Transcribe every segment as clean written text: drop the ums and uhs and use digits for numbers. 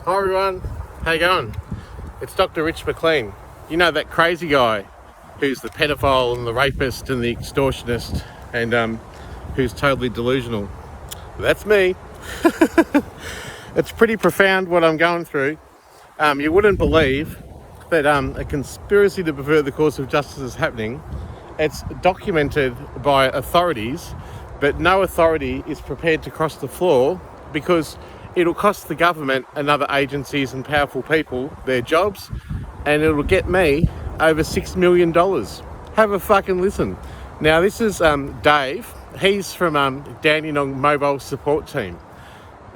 Hi everyone, how you going? It's Dr. Rich McLean. You know that crazy guy who's the pedophile and the rapist and the extortionist and who's totally delusional. That's me. It's pretty profound what I'm going through. You wouldn't believe that a conspiracy to pervert the course of justice is happening. It's documented by authorities, but no authority is prepared to cross the floor because it'll cost the government and other agencies and powerful people their jobs, and it'll get me over $6 million. Have a fucking listen. Now this is Dave. He's from Dandenong Mobile Support Team,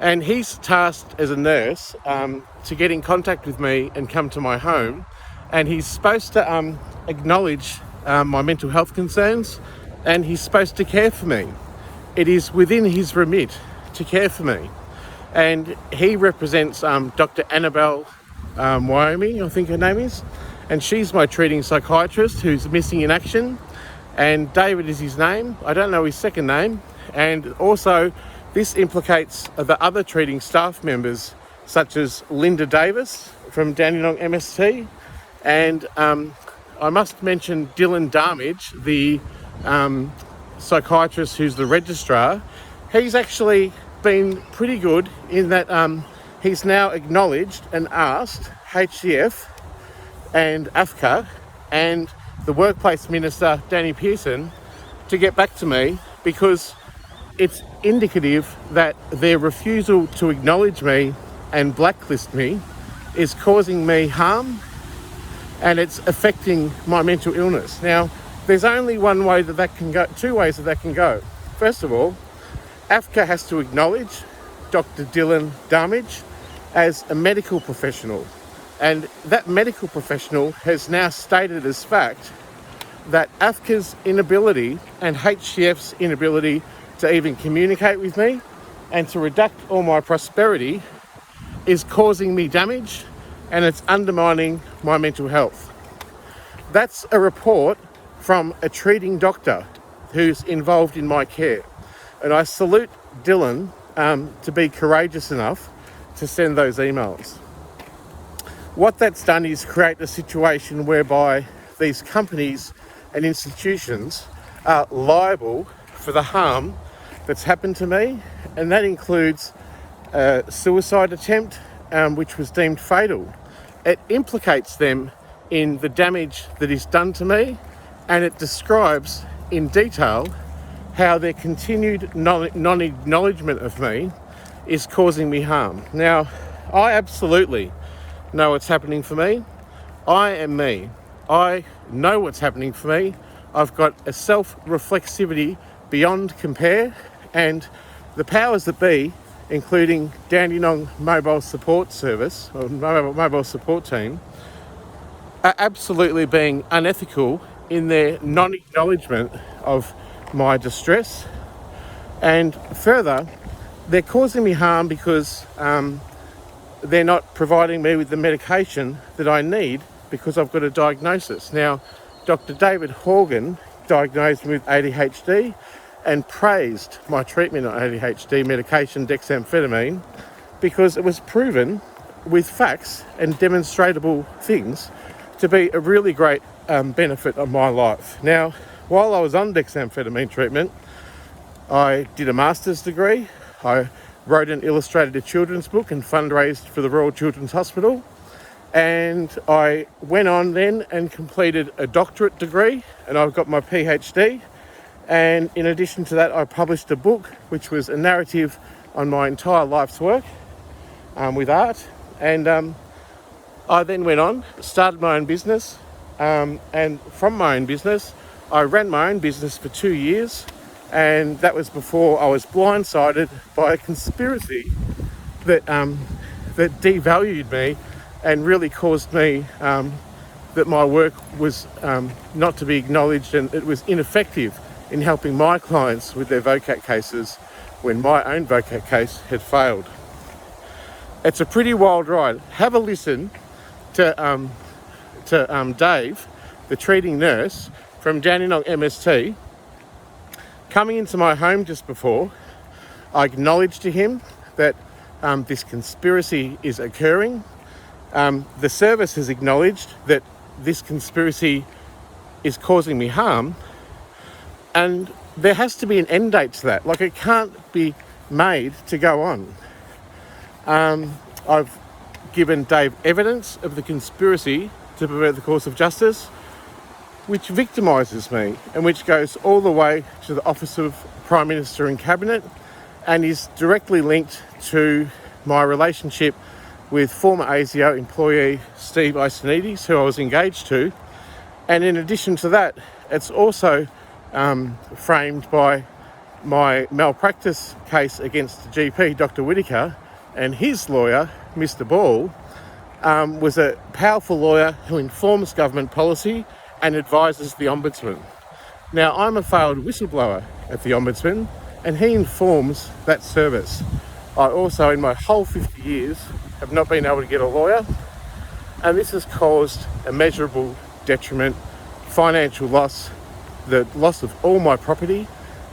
and he's tasked as a nurse to get in contact with me and come to my home, and he's supposed to acknowledge my mental health concerns, and he's supposed to care for me. It is within his remit to care for me. And he represents Dr. Annabelle Wyoming, I think her name is, and she's my treating psychiatrist who's missing in action, and David is his name. I don't know his second name. And also this implicates the other treating staff members such as Linda Davis from Dandenong MST, and I must mention Dylan Darmage, the psychiatrist who's the registrar. He's actually been pretty good in that he's now acknowledged and asked HCF and AFCA and the Workplace Minister Danny Pearson to get back to me, because it's indicative that their refusal to acknowledge me and blacklist me is causing me harm, and it's affecting my mental illness. Now, there's only one way that can go, two ways that can go. First of all, AFCA has to acknowledge Dr. Dylan Darmage as a medical professional, and that medical professional has now stated as fact that AFCA's inability and HCF's inability to even communicate with me and to redact all my prosperity is causing me damage, and it's undermining my mental health. That's a report from a treating doctor who's involved in my care. And I salute Dylan to be courageous enough to send those emails. What that's done is create a situation whereby these companies and institutions are liable for the harm that's happened to me, and that includes a suicide attempt, which was deemed fatal. It implicates them in the damage that is done to me, and it describes in detail how their continued non-acknowledgement of me is causing me harm. Now, I absolutely know what's happening for me. I am me. I know what's happening for me. I've got a self-reflexivity beyond compare, and the powers that be, including Dandenong Mobile Support Service, or Mobile Support Team, are absolutely being unethical in their non-acknowledgement of my distress. And further, they're causing me harm because they're not providing me with the medication that I need because I've got a diagnosis. Now, Dr. David Horgan diagnosed me with ADHD and praised my treatment on ADHD medication, dexamphetamine, because it was proven with facts and demonstrable things to be a really great benefit of my life. Now, while I was on dexamphetamine treatment, I did a master's degree. I wrote and illustrated a children's book and fundraised for the Royal Children's Hospital. And I went on then and completed a doctorate degree, and I've got my PhD. And in addition to that, I published a book, which was a narrative on my entire life's work with art. And I then went on, started my own business. And from my own business, I ran my own business for 2 years, and that was before I was blindsided by a conspiracy that devalued me and really caused me that my work was not to be acknowledged, and it was ineffective in helping my clients with their VOCAT cases when my own VOCAT case had failed. It's a pretty wild ride. Have a listen to Dave, the treating nurse from Dandenong MST, coming into my home just before. I acknowledged to him that this conspiracy is occurring. The service has acknowledged that this conspiracy is causing me harm, and there has to be an end date to that. Like, it can't be made to go on. I've given Dave evidence of the conspiracy to pervert the course of justice, which victimises me and which goes all the way to the Office of Prime Minister and Cabinet, and is directly linked to my relationship with former ASIO employee Steve Icenides, who I was engaged to. And in addition to that, it's also framed by my malpractice case against the GP, Dr. Whitaker, and his lawyer, Mr. Ball, was a powerful lawyer who informs government policy and advises the Ombudsman. Now, I'm a failed whistleblower at the Ombudsman, and he informs that service. I also, in my whole 50 years, have not been able to get a lawyer, and this has caused immeasurable detriment, financial loss, the loss of all my property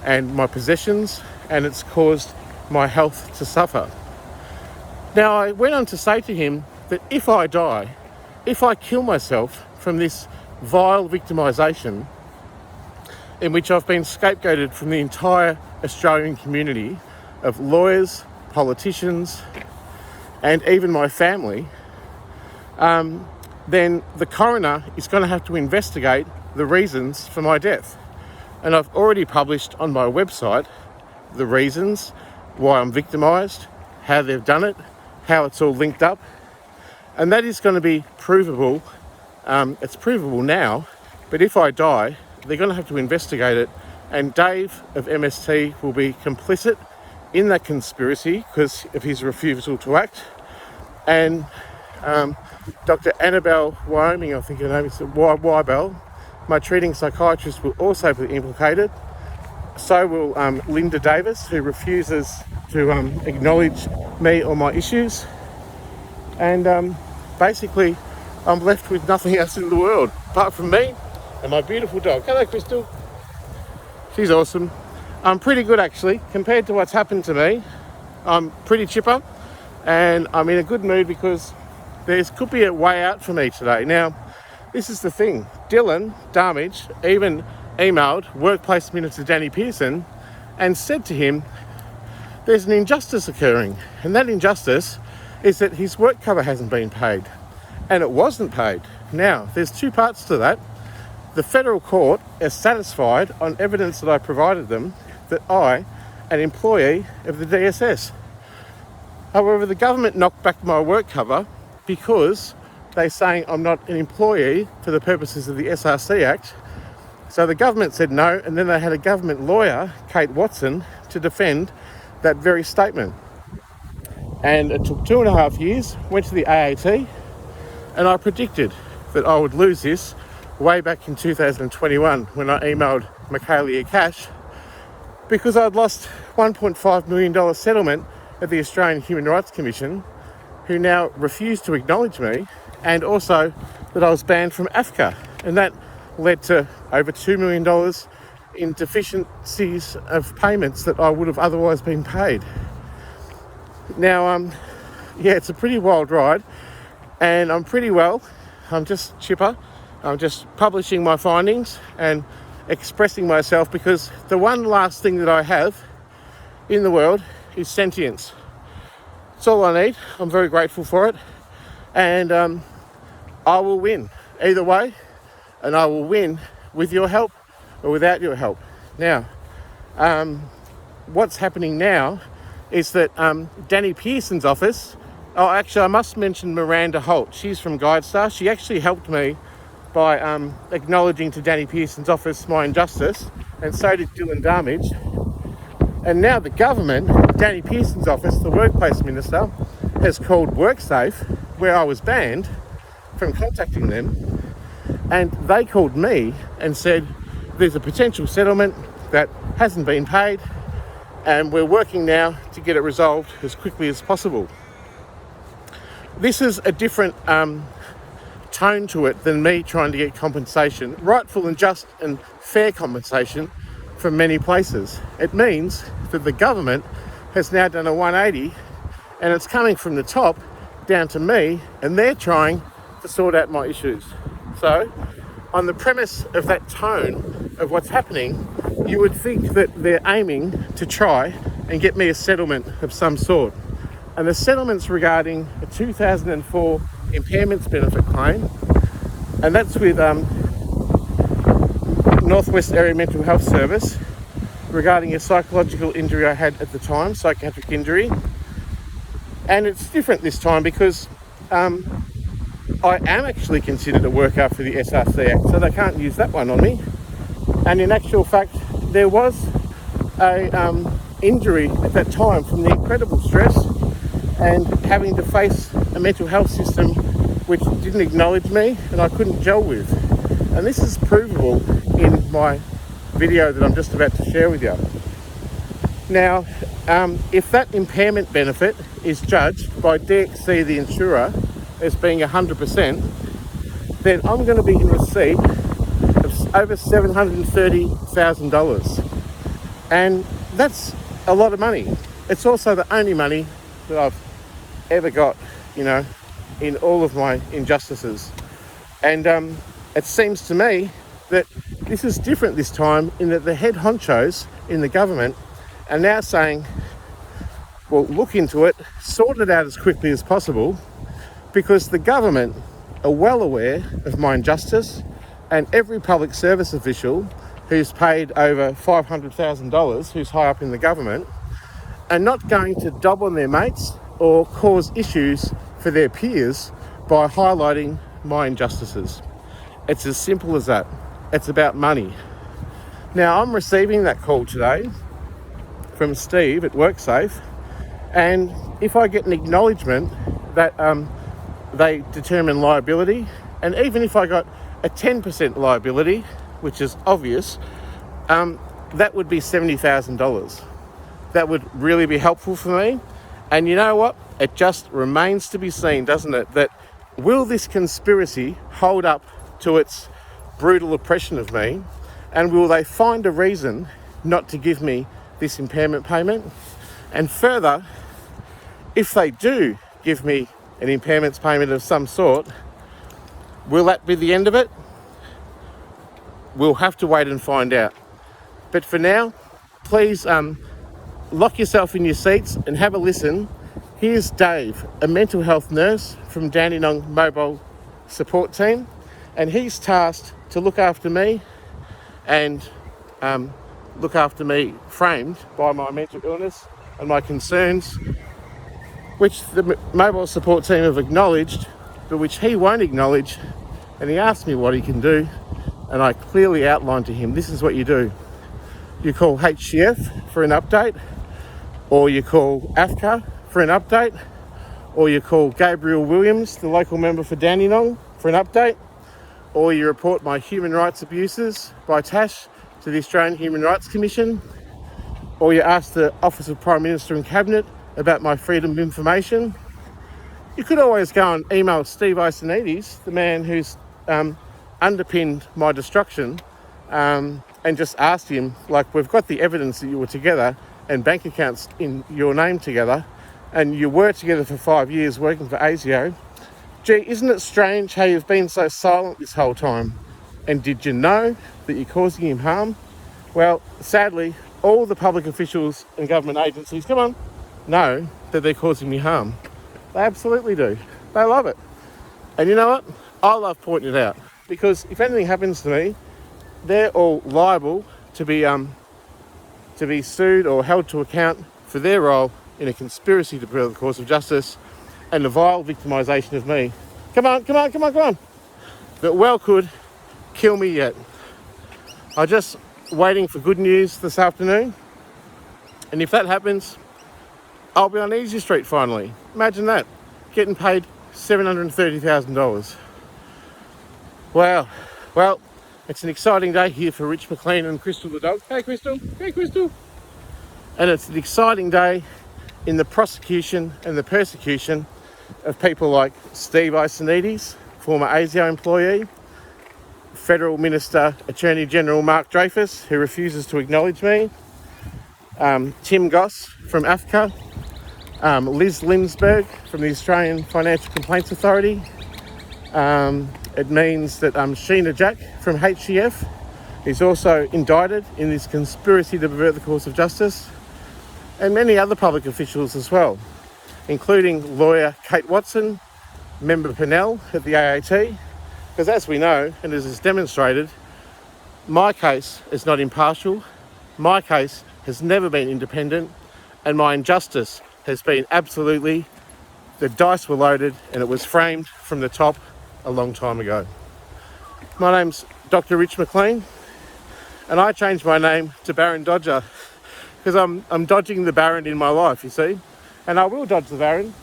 and my possessions, and it's caused my health to suffer. Now, I went on to say to him that if I die, if I kill myself from this vile victimisation in which I've been scapegoated from the entire Australian community of lawyers, politicians, and even my family, then the coroner is going to have to investigate the reasons for my death. And I've already published on my website the reasons why I'm victimised, how they've done it, how it's all linked up. And that is going to be provable. It's provable now, but if I die, they're going to have to investigate it. And Dave of MST will be complicit in that conspiracy because of his refusal to act. And Dr. Annabelle Wyoming, I think her name is Wybell, my treating psychiatrist, will also be implicated. So will Linda Davis, who refuses to acknowledge me or my issues. And basically, I'm left with nothing else in the world apart from me and my beautiful dog. Hello, Crystal. She's awesome. I'm pretty good, actually, compared to what's happened to me. I'm pretty chipper, and I'm in a good mood because there could be a way out for me today. Now, this is the thing. Dylan Darmage even emailed Workplace Minister Danny Pearson and said to him, there's an injustice occurring, and that injustice is that his work cover hasn't been paid, and it wasn't paid. Now, there's two parts to that. The federal court is satisfied on evidence that I provided them that I, an employee of the DSS. However, the government knocked back my work cover because they're saying I'm not an employee for the purposes of the SRC Act. So the government said no, and then they had a government lawyer, Kate Watson, to defend that very statement. And it took 2.5 years, went to the AAT, and I predicted that I would lose this way back in 2021 when I emailed Michaelia Cash, because I'd lost $1.5 million settlement at the Australian Human Rights Commission, who now refused to acknowledge me, and also that I was banned from AFCA, and that led to over $2 million in deficiencies of payments that I would have otherwise been paid. Now, yeah, it's a pretty wild ride, and I'm pretty well. I'm just chipper. I'm just publishing my findings and expressing myself, because the one last thing that I have in the world is sentience. It's all I need. I'm very grateful for it, and I will win either way, and I will win with your help or without your help. Now, what's happening now is that Danny Pearson's office, I must mention Miranda Holt. She's from GuideStar. She actually helped me by acknowledging to Danny Pearson's office my injustice, and so did Dylan Darmage. And now the government, Danny Pearson's office, the Workplace Minister, has called WorkSafe, where I was banned from contacting them, and they called me and said there's a potential settlement that hasn't been paid, and we're working now to get it resolved as quickly as possible. This is a different tone to it than me trying to get compensation, rightful and just and fair compensation from many places. It means that the government has now done a 180 and it's coming from the top down to me, and they're trying to sort out my issues. So, on the premise of that tone of what's happening, you would think that they're aiming to try and get me a settlement of some sort. And the settlement's regarding a 2004 impairments benefit claim, and that's with Northwest Area Mental Health Service regarding a psychological injury I had at the time, psychiatric injury. And it's different this time because I am actually considered a worker for the SRC Act, so they can't use that one on me. And in actual fact, there was a injury at that time from the incredible stress and having to face a mental health system which didn't acknowledge me and I couldn't gel with. And this is provable in my video that I'm just about to share with you. Now, if that impairment benefit is judged by DXC, the insurer, as being 100%, then I'm going to be in receipt of over $730,000. And that's a lot of money. It's also the only money that I've ever got, you know, in all of my injustices. And it seems to me that this is different this time in that the head honchos in the government are now saying, well, look into it, sort it out as quickly as possible, because the government are well aware of my injustice, and every public service official who's paid over $500,000, who's high up in the government, are not going to dob on their mates or cause issues for their peers by highlighting my injustices. It's as simple as that. It's about money. Now, I'm receiving that call today from Steve at WorkSafe, and if I get an acknowledgement that they determine liability, and even if I got a 10% liability, which is obvious, that would be $70,000. That would really be helpful for me. And you know what? It just remains to be seen, doesn't it, that will this conspiracy hold up to its brutal oppression of me, and will they find a reason not to give me this impairment payment? And further, if they do give me an impairments payment of some sort, will that be the end of it? We'll have to wait and find out. But for now, please lock yourself in your seats and have a listen. Here's Dave, a mental health nurse from Dandenong Mobile Support Team, and he's tasked to look after me and look after me framed by my mental illness and my concerns, which the mobile support team have acknowledged, but which he won't acknowledge. And he asked me what he can do, and I clearly outlined to him, this is what you do. You call HCF for an update, or you call AFCA for an update, or you call Gabriel Williams, the local member for Dandenong, for an update, or you report my human rights abuses by Tash to the Australian Human Rights Commission, or you ask the Office of Prime Minister and Cabinet about my freedom of information. You could always go and email Steve Icenides, the man who's underpinned my destruction, and just ask him, like, we've got the evidence that you were together and bank accounts in your name together, and you were together for 5 years working for ASIO. Gee, isn't it strange how you've been so silent this whole time? And did you know that you're causing him harm? Well, sadly, all the public officials and government agencies, know that they're causing me harm. They absolutely do. They love it. And you know what? I love pointing it out, because if anything happens to me, they're all liable to be sued or held to account for their role in a conspiracy to prevail the cause of justice and the vile victimisation of me. Come on. That well could kill me yet. I'm just waiting for good news this afternoon, and if that happens, I'll be on Easy Street finally. Imagine that, getting paid $730,000. Wow. Well, it's an exciting day here for Rich McLean and Crystal the dog. Hey Crystal. And it's an exciting day in the prosecution and the persecution of people like Steve Icenides, former ASIO employee, Federal Minister Attorney General Mark Dreyfus, who refuses to acknowledge me, Tim Goss from AFCA, Liz Linsberg from the Australian Financial Complaints Authority. It means that Sheena Jack from HCF is also indicted in this conspiracy to pervert the course of justice, and many other public officials as well, including lawyer Kate Watson, member Pennell at the AAT, because as we know, and as is demonstrated, my case is not impartial, my case has never been independent, and my injustice has been absolutely, the dice were loaded and it was framed from the top a long time ago. My name's Dr. Rich McLean, and I changed my name to Barran Dodger because I'm dodging the Barran in my life, you see, and I will dodge the Barran.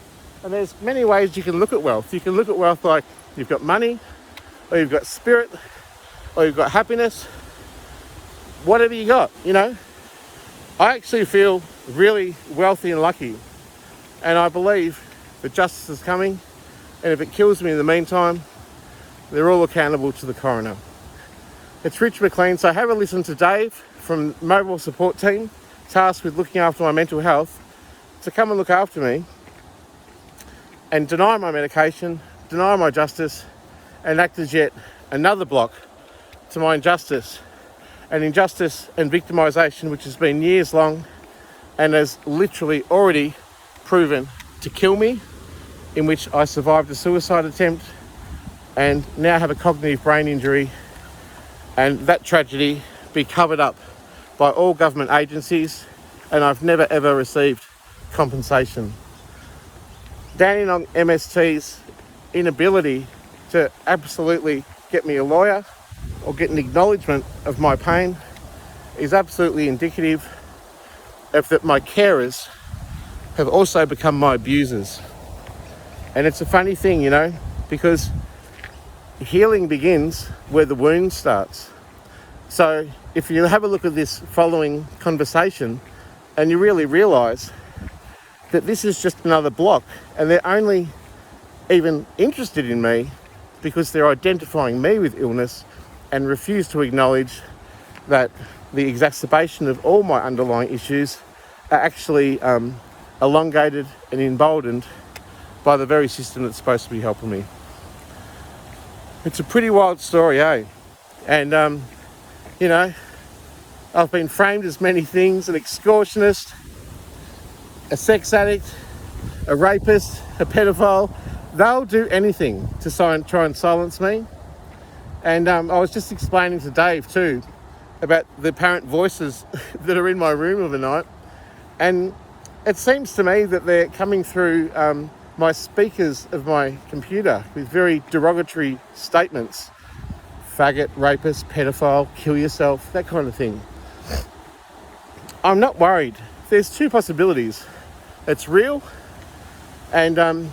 And there's many ways you can look at wealth. You can look at wealth like you've got money, or you've got spirit, or you've got happiness, whatever you got, you know. I actually feel really wealthy and lucky, and I believe that justice is coming, and if it kills me in the meantime, they're all accountable to the coroner. It's Rich McLean, so have a listen to Dave from Mobile Support Team, tasked with looking after my mental health, to come and look after me and deny my medication, deny my justice, and act as yet another block to my injustice and victimisation, which has been years long and has literally already proven to kill me, in which I survived a suicide attempt and now have a cognitive brain injury, and that tragedy be covered up by all government agencies, and I've never ever received compensation. Dandenong MST's inability to absolutely get me a lawyer or get an acknowledgement of my pain is absolutely indicative of that my carers have also become my abusers. And it's a funny thing, you know, because healing begins where the wound starts. So if you have a look at this following conversation and you really realise that this is just another block, and they're only even interested in me because they're identifying me with illness and refuse to acknowledge that the exacerbation of all my underlying issues are actually elongated and emboldened by the very system that's supposed to be helping me. It's a pretty wild story, eh? And, you know, I've been framed as many things: an extortionist, a sex addict, a rapist, a pedophile. They'll do anything to try and silence me. And I was just explaining to Dave too about the apparent voices that are in my room overnight. And it seems to me that they're coming through my speakers of my computer with very derogatory statements. Faggot, rapist, pedophile, kill yourself, that kind of thing. I'm not worried. There's two possibilities. It's real, and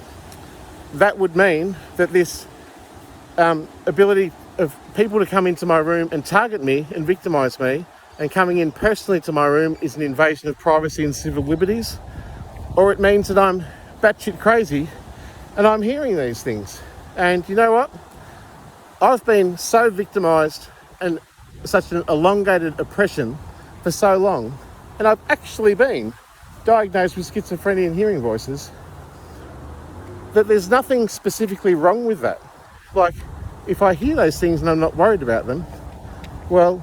that would mean that this ability of people to come into my room and target me and victimise me, and coming in personally to my room, is an invasion of privacy and civil liberties, or it means that I'm batshit crazy and I'm hearing these things. And you know what? I've been so victimised and such an elongated oppression for so long, and I've actually been diagnosed with schizophrenia and hearing voices, that there's nothing specifically wrong with that. Like, if I hear those things and I'm not worried about them, well,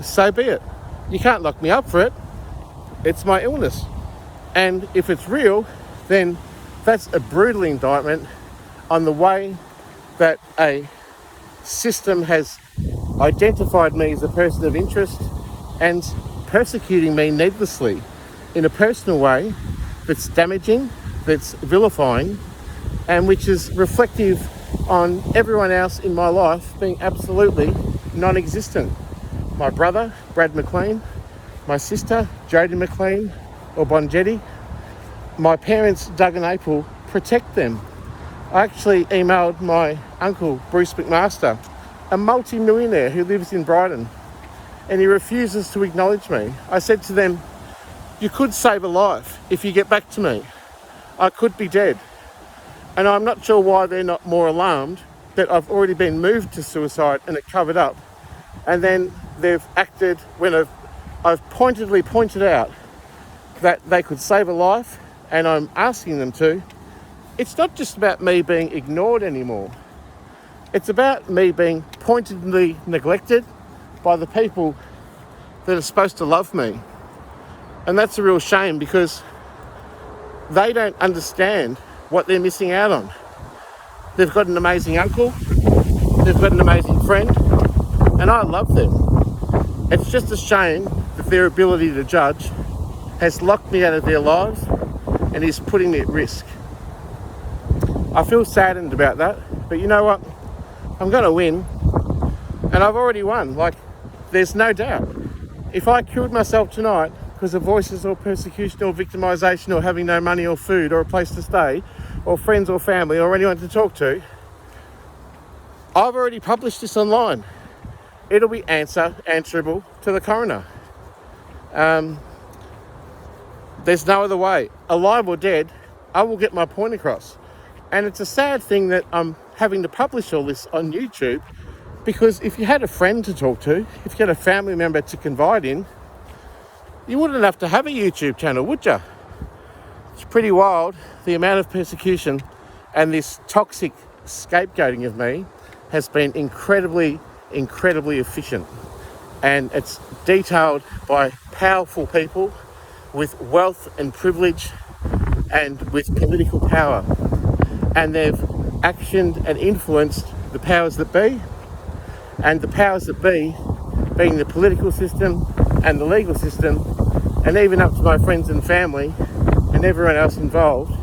so be it. You can't lock me up for it. It's my illness. And if it's real, then that's a brutal indictment on the way that a system has identified me as a person of interest and persecuting me needlessly in a personal way that's damaging, that's vilifying, and which is reflective on everyone else in my life being absolutely non-existent. My brother, Brad McLean, my sister, Jodie McLean, or Bonjetti, my parents, Doug and April, protect them. I actually emailed my uncle, Bruce McMaster, a multi-millionaire who lives in Brighton, and he refuses to acknowledge me. I said to them, you could save a life if you get back to me. I could be dead. And I'm not sure why they're not more alarmed that I've already been moved to suicide and it covered up. And then they've acted when I've pointedly pointed out that they could save a life and I'm asking them to, it's not just about me being ignored anymore. It's about me being pointedly neglected by the people that are supposed to love me. And that's a real shame, because they don't understand what they're missing out on. They've got an amazing uncle, they've got an amazing friend, and I love them. It's just a shame that their ability to judge has locked me out of their lives and is putting me at risk. I feel saddened about that, but you know what? I'm going to win, and I've already won. Like, there's no doubt. If I killed myself tonight because of voices or persecution or victimisation or having no money or food or a place to stay or friends or family or anyone to talk to, I've already published this online. It'll be answerable to the coroner. There's no other way. Alive or dead, I will get my point across. And it's a sad thing that I'm having to publish all this on YouTube, because if you had a friend to talk to, if you had a family member to confide in, you wouldn't have to have a YouTube channel, would you? It's pretty wild. The amount of persecution and this toxic scapegoating of me has been incredibly efficient. And it's detailed by powerful people with wealth and privilege and with political power. And they've actioned and influenced the powers that be, and the powers that be being the political system and the legal system, and even up to my friends and family and everyone else involved,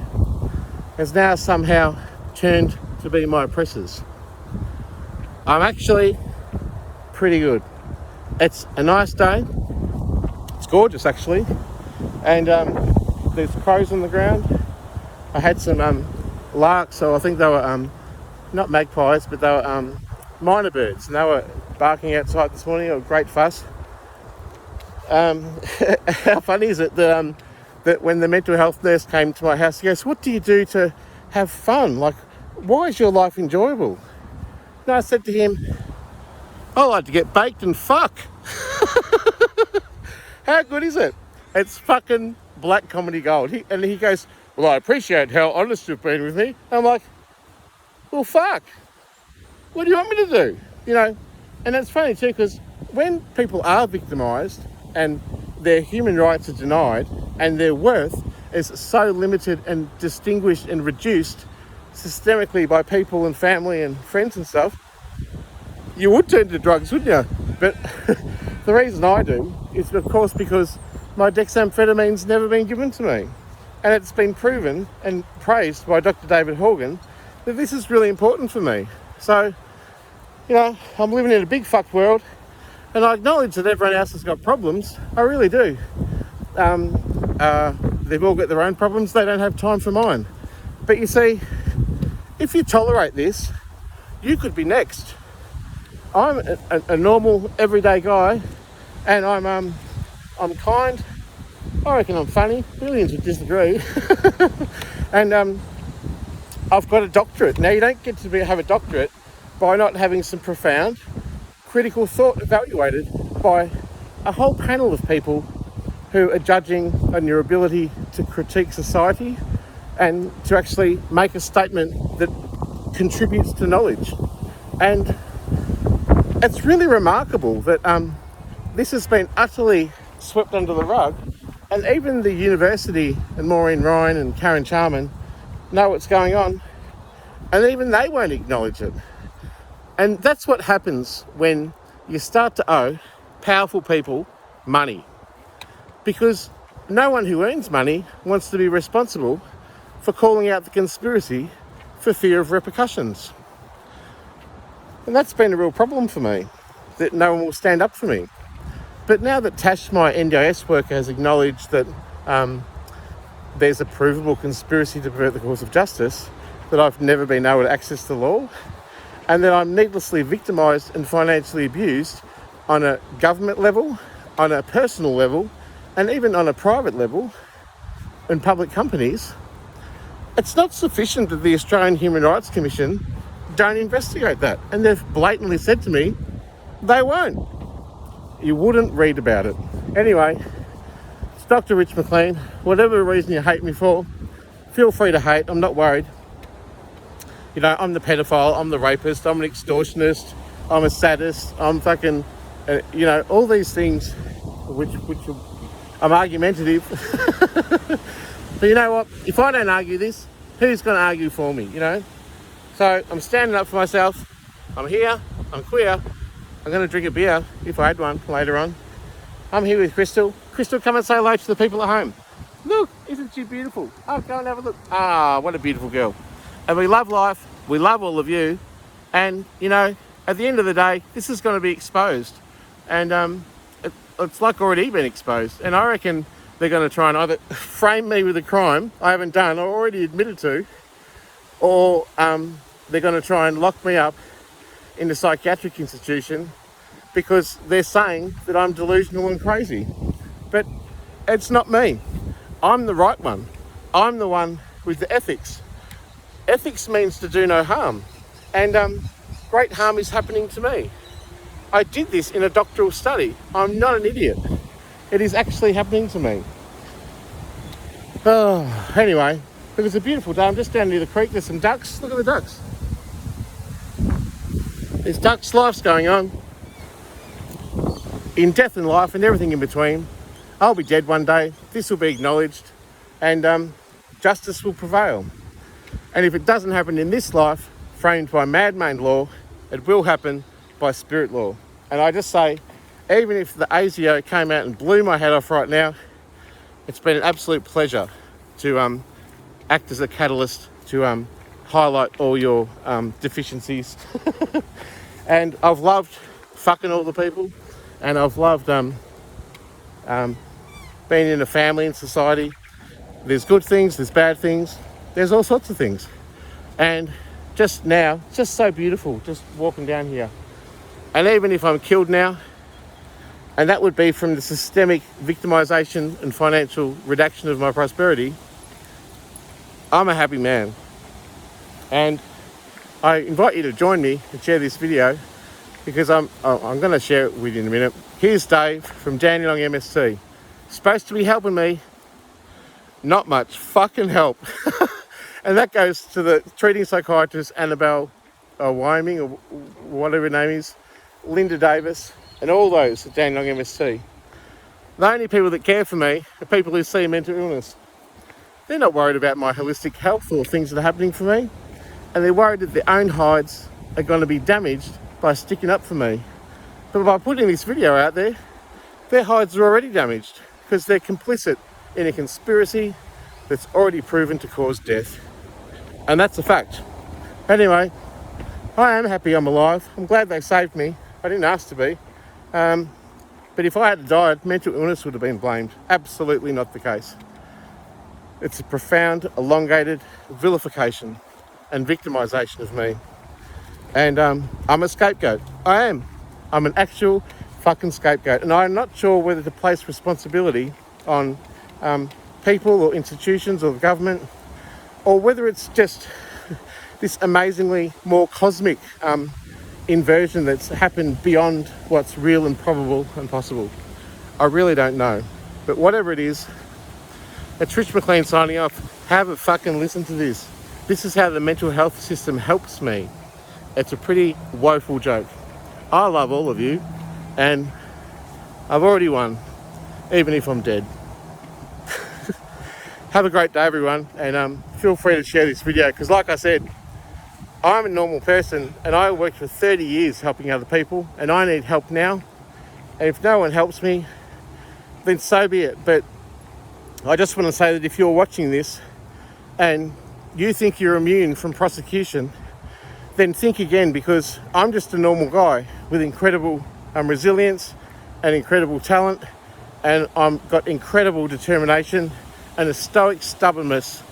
has now somehow turned to be my oppressors. I'm actually pretty good. It's a nice day. It's gorgeous, actually. And there's crows on the ground. I had some larks, so I think they were not magpies, but they were minor birds, and they were barking outside this morning. It was great fuss. How funny is it that when the mental health nurse came to my house, he goes, "What do you do to have fun? Like, why is your life enjoyable?" And I said to him, "I like to get baked and fuck." How good is it? It's fucking black comedy gold. And he goes, "Well, I appreciate how honest you've been with me." I'm like, well, fuck. What do you want me to do? You know, and it's funny too, because when people are victimised and their human rights are denied and their worth is so limited and distinguished and reduced systemically by people and family and friends and stuff, you would turn to drugs, wouldn't you? But the reason I do is, of course, because my dexamphetamine's never been given to me. And it's been proven and praised by Dr. David Horgan that this is really important for me. So, you know, I'm living in a big fucked world, and I acknowledge that everyone else has got problems. I really do. They've all got their own problems. They don't have time for mine. But you see, if you tolerate this, you could be next. I'm a normal, everyday guy, and I'm kind. I reckon I'm funny. Millions would disagree. And I've got a doctorate. Now, you don't get to have a doctorate by not having some profound critical thought evaluated by a whole panel of people who are judging on your ability to critique society and to actually make a statement that contributes to knowledge. And it's really remarkable that this has been utterly swept under the rug, and even the university and Maureen Ryan and Karen Charman know what's going on, and even they won't acknowledge it. And that's what happens when you start to owe powerful people money, because no one who earns money wants to be responsible for calling out the conspiracy for fear of repercussions. And that's been a real problem for me, that no one will stand up for me. But now that Tash, my NDIS worker, has acknowledged that there's a provable conspiracy to pervert the course of justice, that I've never been able to access the law, and that I'm needlessly victimised and financially abused on a government level, on a personal level, and even on a private level in public companies, it's not sufficient that the Australian Human Rights Commission don't investigate that. And they've blatantly said to me, they won't. You wouldn't read about it. Anyway, it's Dr. Rich McLean. Whatever reason you hate me for, Feel free to hate. I'm not worried. You know, I'm the pedophile. I'm the rapist. I'm an extortionist. I'm a sadist. I'm fucking, you know, all these things, which I'm argumentative. But you know what? If I don't argue this, who's going to argue for me, you know? So I'm standing up for myself. I'm here. I'm queer. I'm going to drink a beer, if I had one, later on. I'm here with Crystal. Crystal, come and say hello to the people at home. Look, isn't she beautiful? Oh, go and have a look. Ah, what a beautiful girl. And we love life. We love all of you. And, you know, at the end of the day, this is going to be exposed. And it's like already been exposed. And I reckon they're going to try and either frame me with a crime I haven't done or already admitted to, or they're going to try and lock me up in a psychiatric institution because they're saying that I'm delusional and crazy. But it's not me. I'm the right one. I'm the one with the ethics. Ethics means to do no harm. And great harm is happening to me. I did this in a doctoral study. I'm not an idiot. It is actually happening to me. Oh, anyway, look, it's a beautiful day. I'm just down near the creek. There's some ducks. Look at the ducks. There's ducks. Life's going on. In death and life and everything in between. I'll be dead one day. This will be acknowledged. And justice will prevail. And if it doesn't happen in this life, framed by man-made law, it will happen by spirit law. And I just say, even if the ASIO came out and blew my head off right now, it's been an absolute pleasure to act as a catalyst to highlight all your deficiencies. And I've loved fucking all the people, and I've loved being in a family and society. There's good things, there's bad things, there's all sorts of things. And just now, it's just so beautiful, just walking down here. And even if I'm killed now, and that would be from the systemic victimisation and financial reduction of my prosperity, I'm a happy man. And I invite you to join me and share this video, because I'm going to share it with you in a minute. Here's Dave from Dandenong MST. Supposed to be helping me. Not much fucking help. And that goes to the treating psychiatrist Annabelle Wyoming, or whatever her name is, Linda Davis, and all those at Dandenong MST. The only people that care for me are people who see mental illness. They're not worried about my holistic health or things that are happening for me, and they're worried that their own hides are going to be damaged by sticking up for me. But by putting this video out there, their hides are already damaged because they're complicit in a conspiracy that's already proven to cause death. And that's a fact. Anyway, I am happy I'm alive. I'm glad they saved me. I didn't ask to be. But if I had died, mental illness would have been blamed. Absolutely not the case. It's a profound, elongated vilification and victimisation of me. And I'm a scapegoat. I am. I'm an actual fucking scapegoat. And I'm not sure whether to place responsibility on people or institutions or the government, or whether it's just this amazingly more cosmic inversion that's happened beyond what's real and probable and possible. I really don't know. But whatever it is, it's Rich McLean signing off. Have a fucking listen to this. This is how the mental health system helps me. It's a pretty woeful joke. I love all of you, and I've already won, even if I'm dead. Have a great day, everyone, and feel free to share this video, because like I said, I'm a normal person, and I worked for 30 years helping other people, and I need help now. And if no one helps me, then so be it. But I just want to say that if you're watching this and you think you're immune from prosecution, then think again, because I'm just a normal guy with incredible resilience and incredible talent, and I've got incredible determination and a stoic stubbornness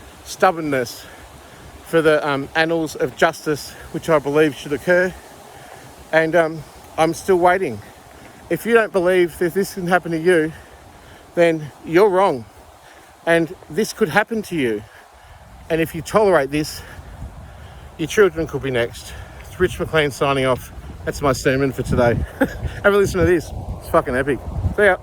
for the annals of justice, which I believe should occur. And I'm still waiting. If you don't believe that this can happen to you, then you're wrong. And this could happen to you. And if you tolerate this, your children could be next. It's Rich McLean signing off. That's my sermon for today. Have a listen to this. It's fucking epic. See ya.